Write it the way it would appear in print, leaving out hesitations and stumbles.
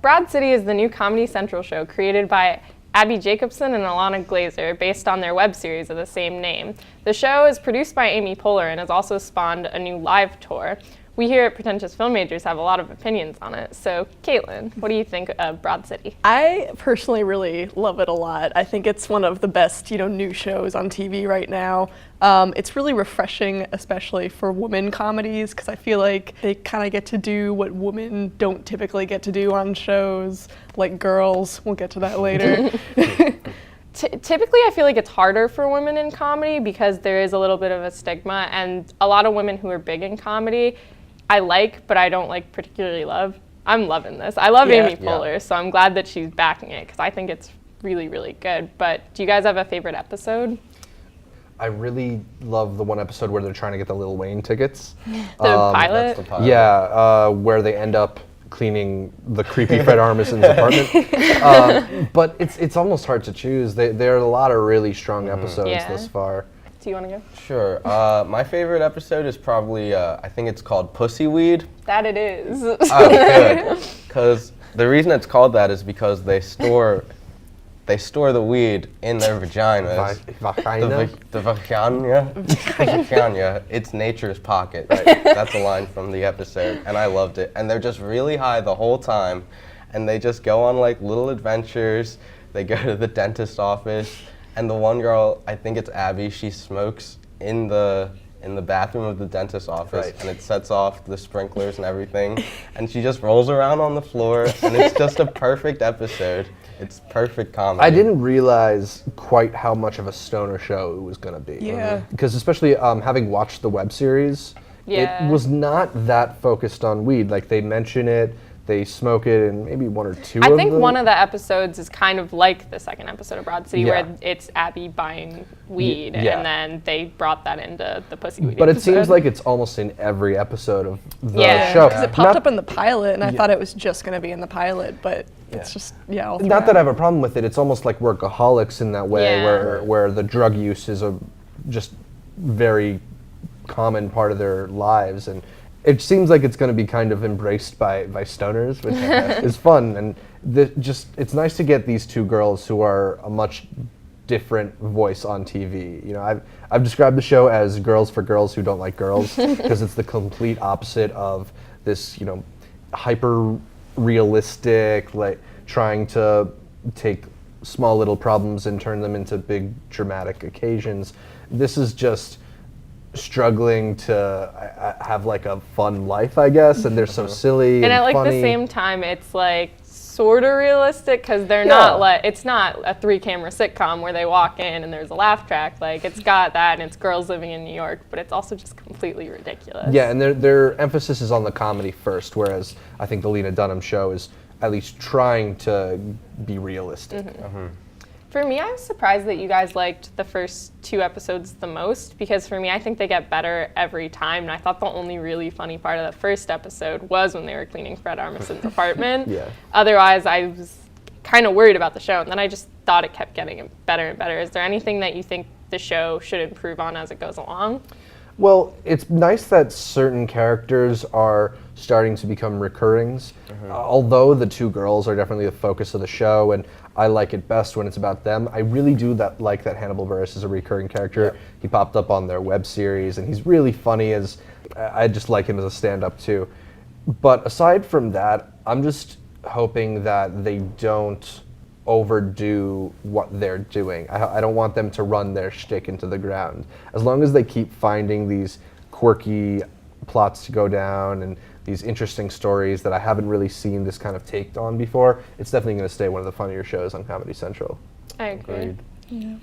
Broad City is the new Comedy Central show created by Abby Jacobson and Alana Glazer, based on their web series of the same name. The show is produced by Amy Poehler and has also spawned a new live tour. We here at Pretentious Film Majors have a lot of opinions on it. So, Caitlin, what do you think of Broad City? I personally really love it a lot. I think it's one of the best, new shows on TV right now. It's really refreshing, especially for women comedies, because I feel like they kind of get to do what women don't typically get to do on shows, like Girls. We'll get to that later. Typically, I feel like it's harder for women in comedy because there is a little bit of a stigma, and a lot of women who are big in comedy I like, but I don't particularly love. I'm loving this. I love Amy Poehler, so I'm glad that she's backing it because I think it's really, really good. But do you guys have a favorite episode? I really love the one episode where they're trying to get the Lil Wayne tickets. The pilot? That's the pilot. Yeah, where they end up cleaning the creepy Fred Armisen's apartment. But it's almost hard to choose. There are a lot of really strong episodes thus far. Do you want to go? Sure. My favorite episode is probably, I think it's called Pussy Weed. That it is. Oh, good. Because the reason it's called that is because they store the weed in their vaginas. The vagina. It's nature's pocket. Right. That's a line from the episode, and I loved it. And they're just really high the whole time, and they just go on little adventures. They go to the dentist's office. And the one girl, I think it's Abby, she smokes in the bathroom of the dentist's office, and it sets off the sprinklers and everything. And she just rolls around on the floor, and it's just a perfect episode. It's perfect comedy. I didn't realize quite how much of a stoner show it was going to be. Yeah. Because especially having watched the web series, it was not that focused on weed. They mention it. They smoke it in maybe one or two of them. I think one of the episodes is kind of like the second episode of Broad City, where it's Abby buying weed, and then they brought that into the Pussy Weed But episode. it seems like it's almost in every episode of the show. Because it popped up in the pilot, and I thought it was just going to be in the pilot, but it's just, all throughout. Not that I have a problem with it. It's almost like Workaholics in that way, where the drug use is a just very common part of their lives, and it seems like it's going to be kind of embraced by stoners, which is fun. And it's nice to get these two girls who are a much different voice on TV. I've described the show as girls for girls who don't like girls, because it's the complete opposite of this, hyper realistic, trying to take small little problems and turn them into big dramatic occasions. This is just struggling to have a fun life, I guess, and they're so silly and at funny. the same time, it's sort of realistic because they're not it's not a 3-camera sitcom where they walk in and there's a laugh track. It's got that, and it's girls living in New York, but it's also just completely ridiculous. Yeah, and their emphasis is on the comedy first, whereas I think the Lena Dunham show is at least trying to be realistic. For me, I was surprised that you guys liked the first 2 episodes the most, because for me, I think they get better every time, and I thought the only really funny part of the first episode was when they were cleaning Fred Armisen's apartment. Otherwise, I was kind of worried about the show, and then I just thought it kept getting better and better. Is there anything that you think the show should improve on as it goes along? Well, it's nice that certain characters are starting to become recurrings. Although the 2 girls are definitely the focus of the show, and I like it best when it's about them, I really do like that Hannibal Buress is a recurring character. He popped up on their web series, and he's really funny. I just like him as a stand-up too. But aside from that, I'm just hoping that they don't overdo what they're doing. I don't want them to run their shtick into the ground. As long as they keep finding these quirky plots to go down and these interesting stories that I haven't really seen this kind of take on before, it's definitely going to stay one of the funnier shows on Comedy Central. I agree. Agreed. Yeah.